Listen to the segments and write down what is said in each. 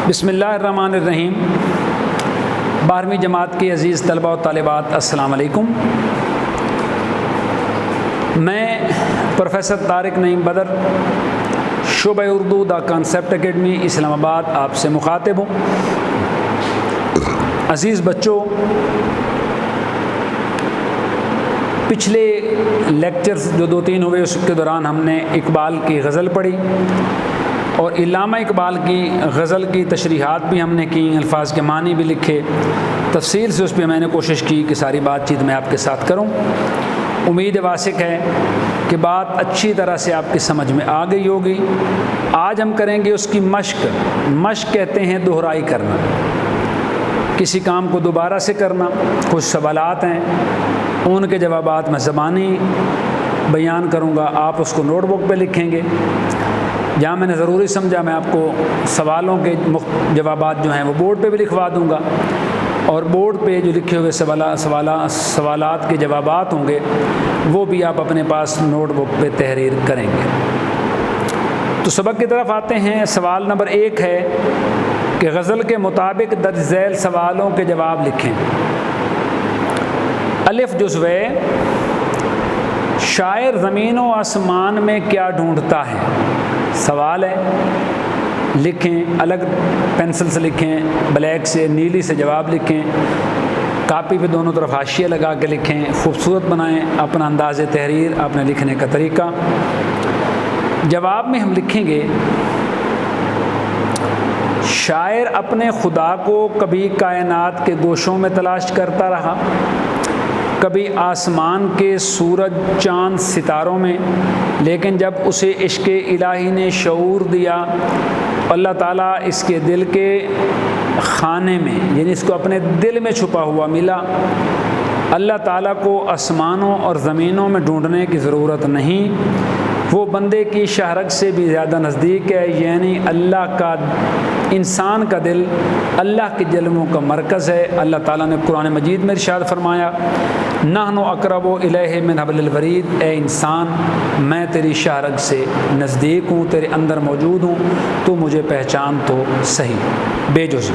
بسم اللہ الرحمن الرحیم۔ 12ویں جماعت کے عزیز طلباء و طالبات، السلام علیکم۔ میں پروفیسر طارق نعیم بدر، شعبہ اردو دا کانسیپٹ اکیڈمی اسلام آباد آپ سے مخاطب ہوں۔ عزیز بچوں، پچھلے لیکچرز جو 2-3 ہوئے اس کے دوران ہم نے اقبال کی غزل پڑھی اور علامہ اقبال کی غزل کی تشریحات بھی ہم نے کی، الفاظ کے معنی بھی لکھے، تفصیل سے اس پہ میں نے کوشش کی کہ ساری بات چیت میں آپ کے ساتھ کروں۔ امید واسق ہے کہ بات اچھی طرح سے آپ کی سمجھ میں آ گئی ہوگی۔ آج ہم کریں گے اس کی مشق کہتے ہیں دہرائی کرنا، کسی کام کو دوبارہ سے کرنا۔ کچھ سوالات ہیں، ان کے جوابات میں زبانی بیان کروں گا، آپ اس کو نوٹ بک پہ لکھیں گے۔ جہاں میں نے ضروری سمجھا میں آپ کو سوالوں کے جوابات جو ہیں وہ بورڈ پہ بھی لکھوا دوں گا، اور بورڈ پہ جو لکھے ہوئے سوالات کے جوابات ہوں گے وہ بھی آپ اپنے پاس نوٹ بک پہ تحریر کریں گے۔ تو سبق کی طرف آتے ہیں۔ سوال نمبر 1 ہے کہ غزل کے مطابق درج ذیل سوالوں کے جواب لکھیں۔ الف جزوے، شاعر زمین و آسمان میں کیا ڈھونڈتا ہے؟ سوال ہے، لکھیں، الگ پینسل سے لکھیں، بلیک سے، نیلی سے جواب لکھیں، کاپی پہ دونوں طرف حاشیہ لگا کے لکھیں، خوبصورت بنائیں اپنا انداز تحریر، اپنے لکھنے کا طریقہ۔ جواب میں ہم لکھیں گے، شاعر اپنے خدا کو کبھی کائنات کے گوشوں میں تلاش کرتا رہا، کبھی آسمان کے سورج چاند ستاروں میں، لیکن جب اسے عشق الہی نے شعور دیا، اللہ تعالیٰ اس کے دل کے خانے میں، یعنی اس کو اپنے دل میں چھپا ہوا ملا۔ اللہ تعالیٰ کو آسمانوں اور زمینوں میں ڈھونڈنے کی ضرورت نہیں، وہ بندے کی شہرگ سے بھی زیادہ نزدیک ہے، یعنی انسان کا دل اللہ کے جلووں کا مرکز ہے۔ اللہ تعالیٰ نے قرآن مجید میں ارشاد فرمایا، نحن اقرب الیہ من حبل الورید، اے انسان میں تیری شہرگ سے نزدیک ہوں، تیرے اندر موجود ہوں، تو مجھے پہچان تو صحیح۔ بے جز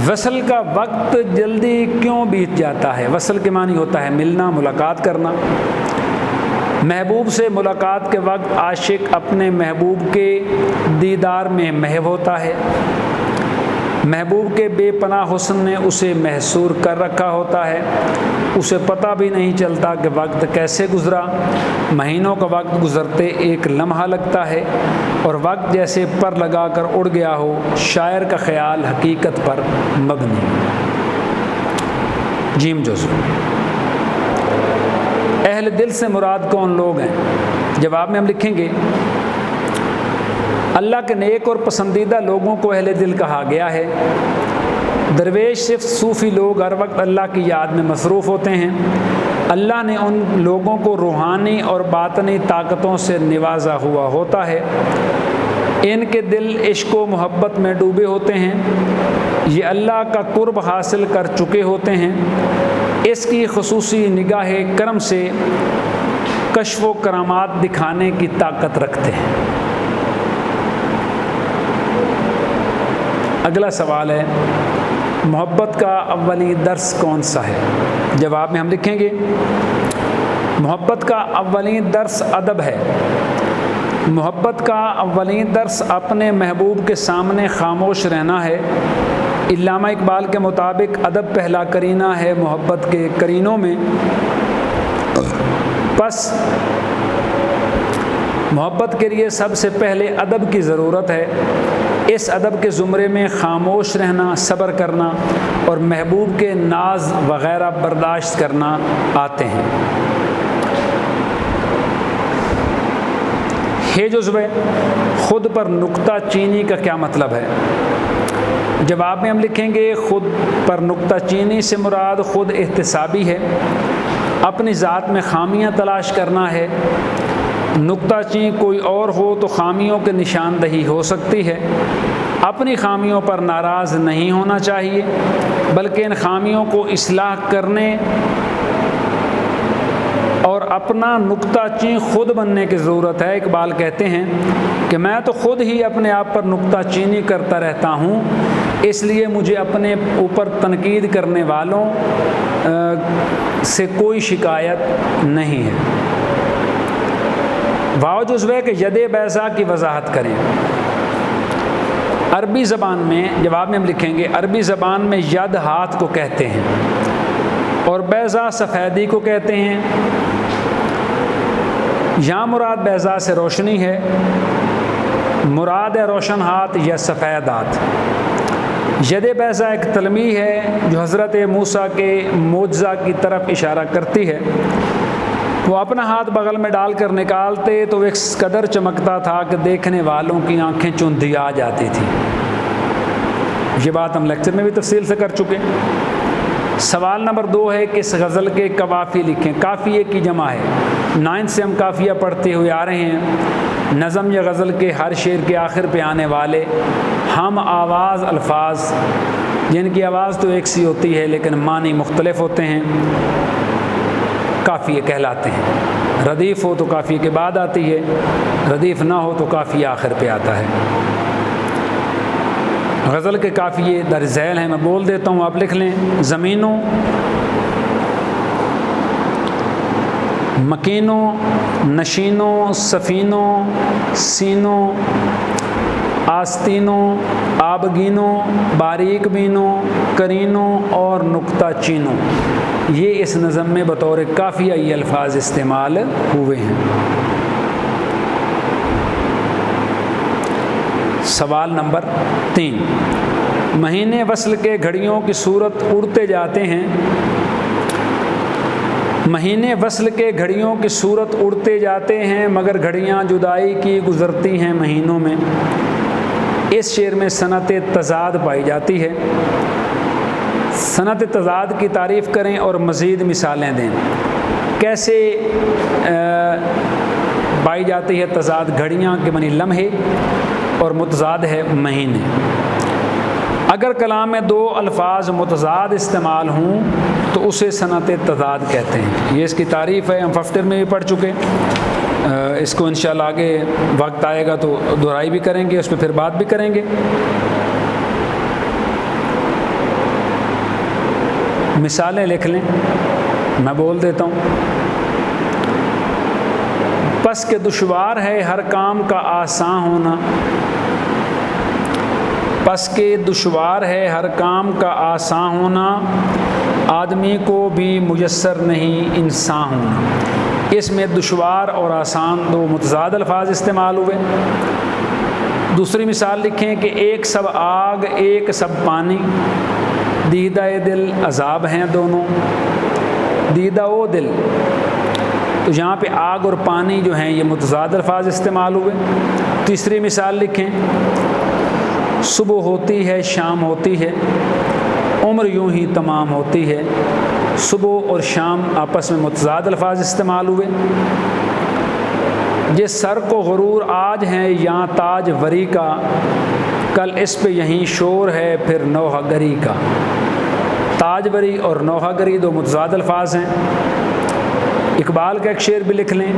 وصل کا وقت جلدی کیوں بیت جاتا ہے؟ وصل کے معنی ہوتا ہے ملنا، ملاقات کرنا۔ محبوب سے ملاقات کے وقت عاشق اپنے محبوب کے دیدار میں محو ہوتا ہے۔ محبوب کے بے پناہ حسن نے اسے محصور کر رکھا ہوتا ہے، اسے پتہ بھی نہیں چلتا کہ وقت کیسے گزرا۔ مہینوں کا وقت گزرتے ایک لمحہ لگتا ہے، اور وقت جیسے پر لگا کر اڑ گیا ہو۔ شاعر کا خیال حقیقت پر مبنی۔ جیم جزو، اہل دل سے مراد کون لوگ ہیں؟ جواب میں ہم لکھیں گے، اللہ کے نیک اور پسندیدہ لوگوں کو اہل دل کہا گیا ہے۔ درویش صرف صوفی لوگ ہر وقت اللہ کی یاد میں مصروف ہوتے ہیں۔ اللہ نے ان لوگوں کو روحانی اور باطنی طاقتوں سے نوازا ہوا ہوتا ہے، ان کے دل عشق و محبت میں ڈوبے ہوتے ہیں، یہ اللہ کا قرب حاصل کر چکے ہوتے ہیں، اس کی خصوصی نگاہ کرم سے کشف و کرامات دکھانے کی طاقت رکھتے ہیں۔ اگلا سوال ہے، محبت کا اولین درس کون سا ہے؟ جواب میں ہم لکھیں گے، محبت کا اولین درس ادب ہے۔ محبت کا اولین درس اپنے محبوب کے سامنے خاموش رہنا ہے۔ علامہ اقبال کے مطابق ادب پہلا کرینہ ہے محبت کے کرینوں میں، پس محبت کے لیے سب سے پہلے ادب کی ضرورت ہے۔ اس ادب کے زمرے میں خاموش رہنا، صبر کرنا اور محبوب کے ناز وغیرہ برداشت کرنا آتے ہیں۔ ہے جزوے، خود پر نکتہ چینی کا کیا مطلب ہے؟ جواب میں ہم لکھیں گے، خود پر نکتہ چینی سے مراد خود احتسابی ہے، اپنی ذات میں خامیاں تلاش کرنا ہے۔ نکتہ چین کوئی اور ہو تو خامیوں کے نشاندہی ہو سکتی ہے۔ اپنی خامیوں پر ناراض نہیں ہونا چاہیے، بلکہ ان خامیوں کو اصلاح کرنے اور اپنا نکتہ چین خود بننے کی ضرورت ہے۔ اقبال کہتے ہیں کہ میں تو خود ہی اپنے آپ پر نکتہ چینی کرتا رہتا ہوں، اس لیے مجھے اپنے اوپر تنقید کرنے والوں سے کوئی شکایت نہیں ہے۔ واو جزو ہے کہ ید بیضا کی وضاحت کریں۔ عربی زبان میں جواب میں ہم لکھیں گے، عربی زبان میں ید ہاتھ کو کہتے ہیں اور بیضا سفیدی کو کہتے ہیں۔ یہاں مراد بیضا سے روشنی ہے، مراد ہے روشن ہاتھ یا سفید ہاتھ۔ ید بیضا ایک تلمیح ہے جو حضرت موسیٰ کے معجزہ کی طرف اشارہ کرتی ہے۔ وہ اپنا ہاتھ بغل میں ڈال کر نکالتے تو وہ اس قدر چمکتا تھا کہ دیکھنے والوں کی آنکھیں چوندھی آ جاتی تھی۔ یہ بات ہم لیکچر میں بھی تفصیل سے کر چکے۔ سوال نمبر 2 ہے کہ اس غزل کے قوافی لکھیں۔ قافیے کی جمع ہے، 9 سے ہم قافیہ پڑھتے ہوئے آ رہے ہیں۔ نظم یا غزل کے ہر شعر کے آخر پہ آنے والے ہم آواز الفاظ، جن کی آواز تو ایک سی ہوتی ہے لیکن معنی مختلف ہوتے ہیں، قافیے کہلاتے ہیں۔ ردیف ہو تو قافیے کے بعد آتی ہے، ردیف نہ ہو تو قافیہ آخر پہ آتا ہے۔ غزل کے قافیے در ذیل ہیں، میں بول دیتا ہوں، آپ لکھ لیں۔ زمینوں، مکینوں، نشینوں، سفینوں، سینوں، آستینوں، آبگینوں، باریک بینوں، کرینوں اور نکتہ چینوں، یہ اس نظم میں بطور قافیہ یہ الفاظ استعمال ہوئے ہیں۔ سوال نمبر 3، مہینے وصل کے گھڑیوں کی صورت اڑتے جاتے ہیں۔ مہینے وصل کے گھڑیوں کی صورت اڑتے جاتے ہیں مگر گھڑیاں جدائی کی گزرتی ہیں مہینوں میں۔ اس شعر میں صنعت تضاد پائی جاتی ہے۔ صنعت تضاد کی تعریف کریں اور مزید مثالیں دیں۔ کیسے پائی جاتی ہے تضاد؟ گھڑیاں کے معنی لمحے اور متضاد ہے مہینے۔ اگر کلام میں 2 الفاظ متضاد استعمال ہوں تو اسے صنعت تضاد کہتے ہیں۔ یہ اس کی تعریف ہے، ہم ففٹر میں بھی پڑھ چکے۔ اس کو انشاءاللہ آگے وقت آئے گا تو دہرائی بھی کریں گے، اس پہ پھر بات بھی کریں گے۔ مثالیں لکھ لیں، میں بول دیتا ہوں۔ پس کہ دشوار ہے ہر کام کا آسان ہونا، پس کہ دشوار ہے ہر کام کا آسان ہونا، آدمی کو بھی میسر نہیں انسان ہونا۔ اس میں دشوار اور آسان 2 متضاد الفاظ استعمال ہوئے۔ دوسری مثال لکھیں کہ ایک سب آگ ایک سب پانی، دیدہ دل عذاب ہیں دونوں، دیدہ و دل، تو یہاں پہ آگ اور پانی جو ہیں یہ متضاد الفاظ استعمال ہوئے۔ تیسری مثال لکھیں، صبح ہوتی ہے شام ہوتی ہے، عمر یوں ہی تمام ہوتی ہے۔ صبح اور شام آپس میں متضاد الفاظ استعمال ہوئے۔ جس سر کو غرور آج ہے یہاں تاج وری کا، کل اس پہ یہیں شور ہے پھر نوحہ گری کا۔ تاج وری اور نوحہ گری 2 متضاد الفاظ ہیں۔ اقبال کا ایک شعر بھی لکھ لیں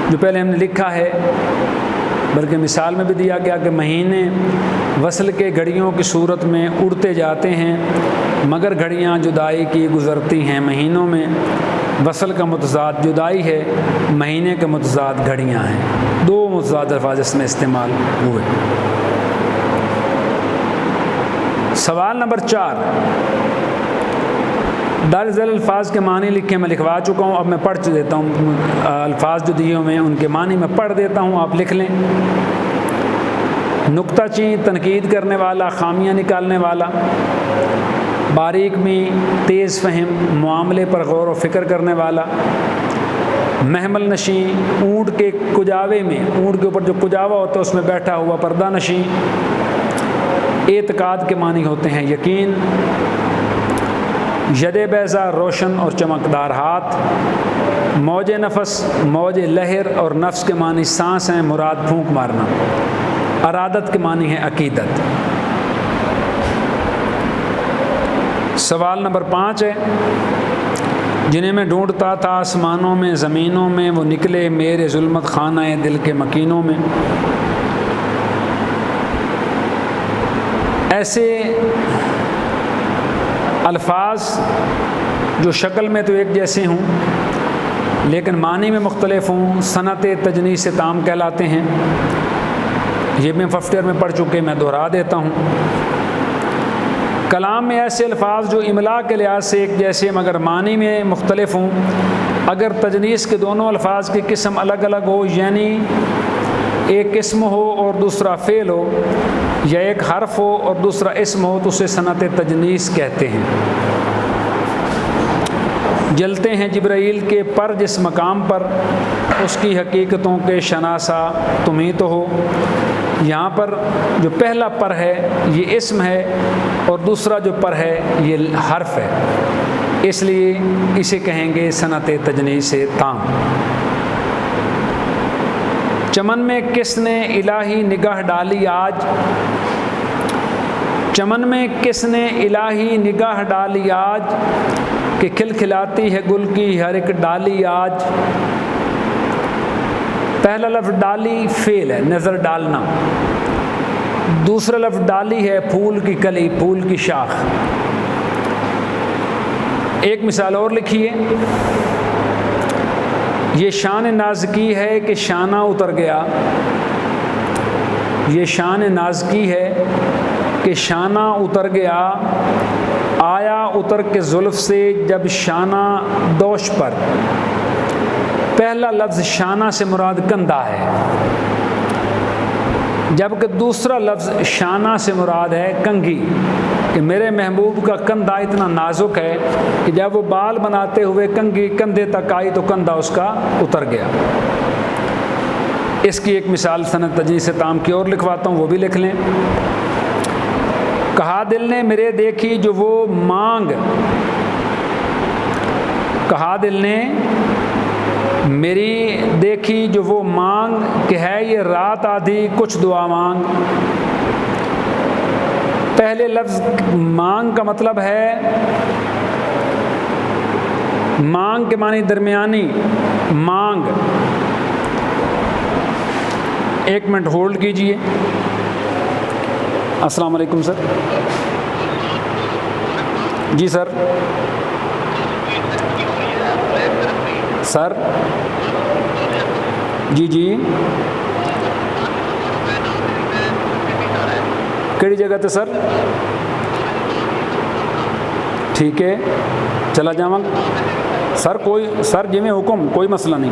جو پہلے ہم نے لکھا ہے، بلکہ مثال میں بھی دیا گیا کہ مہینے وصل کے گھڑیوں کی صورت میں اڑتے جاتے ہیں مگر گھڑیاں جدائی کی گزرتی ہیں مہینوں میں۔ وصل کا متضاد جدائی ہے، مہینے کا متضاد گھڑیاں ہیں۔ 2 متضاد الفاظ اس میں استعمال ہوئے۔ سوال نمبر 4، در ذیل الفاظ کے معنی لکھیں۔ میں لکھوا چکا ہوں، اب میں پڑھ دیتا ہوں۔ الفاظ جو دیے ہوئے ہیں ان کے معنی میں پڑھ دیتا ہوں، آپ لکھ لیں۔ نکتہ چین، تنقید کرنے والا، خامیاں نکالنے والا۔ باریک میں، تیز فہم، معاملے پر غور و فکر کرنے والا۔ محمل نشین، اونٹ کے کجاوے میں، اونٹ کے اوپر جو کجاوا ہوتا ہے اس میں بیٹھا ہوا پردہ نشین۔ اعتقاد کے معنی ہوتے ہیں یقین۔ ید بیضا، روشن اور چمکدار ہاتھ۔ موج نفس، موج لہر اور نفس کے معنی سانس ہیں، مراد پھونک مارنا۔ ارادت کے معنی ہے عقیدت۔ سوال نمبر 5 ہے، جنہیں میں ڈھونڈتا تھا آسمانوں میں زمینوں میں، وہ نکلے میرے ظلمت خانہ دل کے مکینوں میں۔ ایسے الفاظ جو شکل میں تو ایک جیسے ہوں لیکن معنی میں مختلف ہوں، صنعت تجنیس تام کہلاتے ہیں۔ یہ میں فرسٹ ایئر میں پڑھ چکے، میں دہرا دیتا ہوں۔ کلام میں ایسے الفاظ جو املا کے لحاظ سے ایک جیسے مگر معنی میں مختلف ہوں، اگر تجنیس کے دونوں الفاظ کی قسم الگ الگ ہو، یعنی ایک اسم ہو اور دوسرا فعل ہو، یا ایک حرف ہو اور دوسرا اسم ہو، تو اسے صنعت تجنیس کہتے ہیں۔ جلتے ہیں جبرائیل کے پر جس مقام پر، اس کی حقیقتوں کے شناسا تم ہی تو ہو۔ یہاں پر جو پہلا پر ہے یہ اسم ہے اور دوسرا جو پر ہے یہ حرف ہے، اس لیے اسے کہیں گے صنعت تجنیس تام۔ چمن میں کس نے الہی نگاہ ڈالی آج، چمن میں کس نے الہی نگاہ ڈالی آج، کہ کھلکھلاتی ہے گل کی ہر ایک ڈالی آج۔ پہلا لفظ ڈالی فعل ہے، نظر ڈالنا۔ دوسرا لفظ ڈالی ہے پھول کی کلی، پھول کی شاخ۔ ایک مثال اور لکھیے، یہ شان نازکی ہے کہ شانہ اتر گیا، یہ شان نازکی ہے کہ شانہ اتر گیا، آیا اتر کے زلف سے جب شانہ دوش پر۔ پہلا لفظ شانہ سے مراد کندھا ہے، جبکہ دوسرا لفظ شانہ سے مراد ہے کنگھی، کہ میرے محبوب کا کندھا اتنا نازک ہے کہ جب وہ بال بناتے ہوئے کنگھی کندھے تک آئی تو کندھا اس کا اتر گیا۔ اس کی ایک مثال صنعت تجنیس تام کی اور لکھواتا ہوں، وہ بھی لکھ لیں۔ کہا دل نے میرے دیکھی جو وہ مانگ، کہا دل نے میری دیکھی جو وہ مانگ، کہ ہے یہ رات آدھی کچھ دعا مانگ۔ پہلے لفظ مانگ کا مطلب ہے، مانگ کے معنی درمیانی، مانگ۔ ایک منٹ ہولڈ کیجئے۔ السلام علیکم سر۔ جی سر۔ سر جی جی کہڑی جگہ تے سر؟ ٹھیک ہے چلا جاواں سر، کوئی سر جی میں حکم، کوئی مسئلہ نہیں۔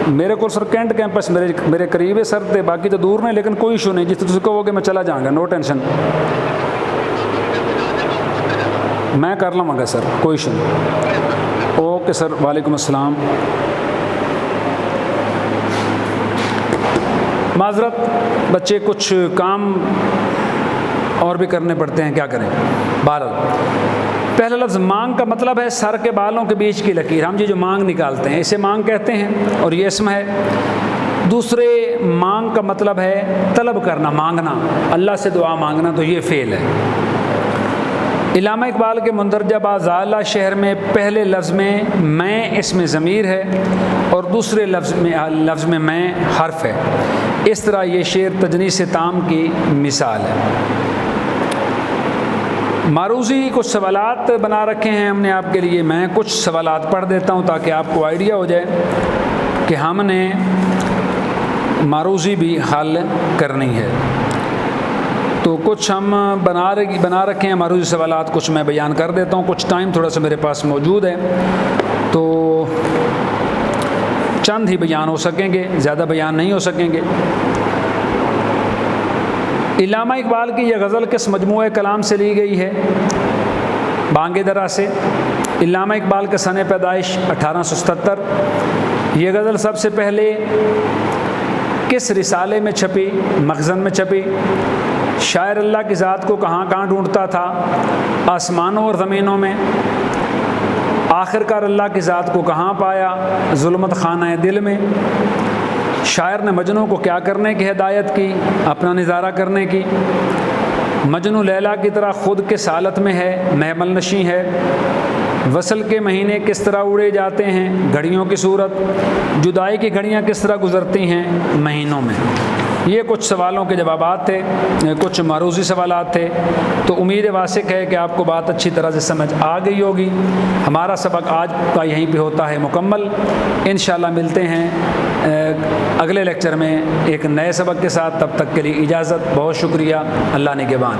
میرے کو سر کینٹ کیمپس میرے قریب ہے سر، تے باقی تو دور نہیں، لیکن کوئی ایشو نہیں، جس تسی کہو گے میں چلا جاؤں گا، نو ٹینشن، میں کر لوں گا سر، کوئی ایشو نہیں۔ اوکے سر، وعلیکم السلام۔ معذرت، بچے کچھ کام اور بھی کرنے پڑتے ہیں، کیا کریں۔ بہرحال پہلا لفظ مانگ کا مطلب ہے سر کے بالوں کے بیچ کی لکیر، ہم جو مانگ نکالتے ہیں اسے مانگ کہتے ہیں، اور یہ اسم ہے۔ دوسرے مانگ کا مطلب ہے طلب کرنا، مانگنا، اللہ سے دعا مانگنا، تو یہ فعل ہے۔ علامہ اقبال کے مندرجہ بازالہ شہر میں پہلے لفظ میں اسم ضمیر ہے اور دوسرے لفظ میں حرف ہے۔ اس طرح یہ شعر تجنیس تام کی مثال ہے۔ معروضی کچھ سوالات بنا رکھے ہیں ہم نے آپ کے لیے، میں کچھ سوالات پڑھ دیتا ہوں تاکہ آپ کو آئیڈیا ہو جائے کہ ہم نے معروضی بھی حل کرنی ہے۔ تو کچھ ہم بنا رکھے ہیں معروضی سوالات، کچھ میں بیان کر دیتا ہوں، کچھ ٹائم تھوڑا سا میرے پاس موجود ہے تو چند ہی بیان ہو سکیں گے، زیادہ بیان نہیں ہو سکیں گے۔ علامہ اقبال کی یہ غزل کس مجموعہ کلام سے لی گئی ہے؟ بانگ درا سے۔ علامہ اقبال کا سن پیدائش 1877۔ یہ غزل سب سے پہلے کس رسالے میں چھپی؟ مخزن میں چھپی۔ شاعر اللہ کی ذات کو کہاں کہاں ڈھونڈتا تھا؟ آسمانوں اور زمینوں میں۔ آخر کار اللہ کی ذات کو کہاں پایا؟ ظلمت خانہ دل میں۔ شاعر نے مجنوں کو کیا کرنے کی ہدایت کی؟ اپنا نظارہ کرنے کی۔ مجنو لیلا کی طرح خود کس حالت میں ہے، محمل نشیں ہے، وصل کے مہینے کس طرح اڑے جاتے ہیں گھڑیوں کی صورت، جدائی کی گھڑیاں کس طرح گزرتی ہیں مہینوں میں۔ یہ کچھ سوالوں کے جوابات تھے، کچھ معروضی سوالات تھے، تو امید واسق ہے کہ آپ کو بات اچھی طرح سے سمجھ آ گئی ہوگی۔ ہمارا سبق آج کا یہیں پہ ہوتا ہے مکمل۔ انشاءاللہ ملتے ہیں اگلے لیکچر میں ایک نئے سبق کے ساتھ، تب تک کے لیے اجازت، بہت شکریہ، اللہ نگہبان۔